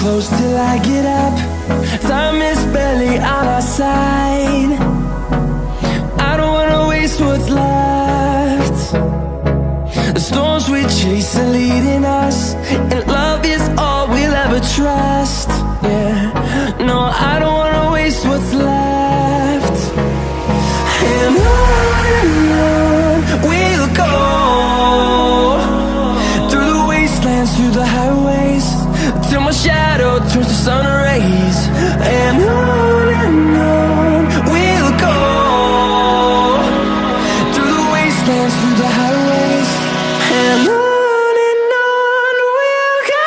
close till I get up. Time is barely on our side. I don't wanna waste what's left. The storms we chase are leading us, and love is all we'll ever trust. Yeah, no, I don't wanna waste what's left. And on we'll go, through the wastelands, through the highways, till my shadow turns to sun rays. And on we'll go, through the wastelands, through the highways, and on we'll go.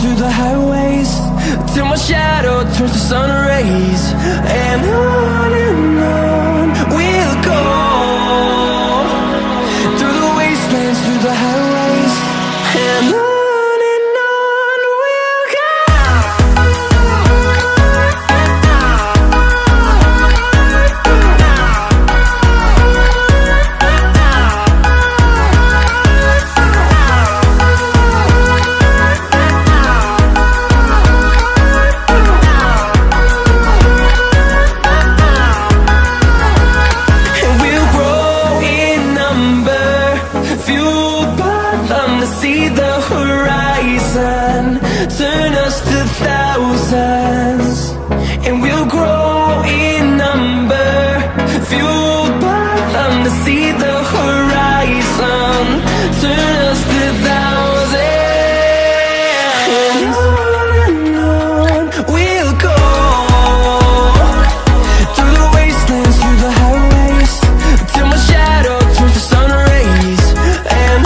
Through the highways, till my shadow turns to sun rays. And on we'll go, through the wastelands, through the highways, and on we'll go. See the horizon turn us to thousands, and we'll grow in number, fueled by them. To see the horizon turn us to thousands, and on we'll go, through the wastelands, through the highways, till my shadow turns to sun rays. And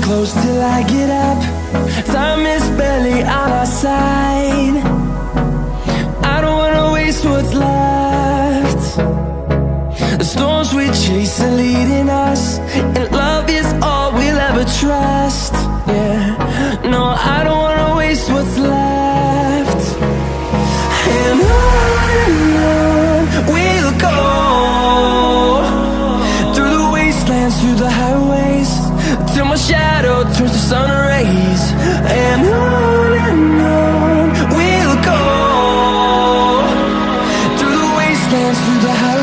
close till I get up. Time is barely on our side. I don't wanna waste what's left. The storms we chase are leading us, and love is all we'll ever trust. Yeah, no, I don't wanna waste what's left. And on we'll go, through the wastelands, through the highways, till my shadow turns to sun rays. And on we'll go, through the wastelands, through the highways.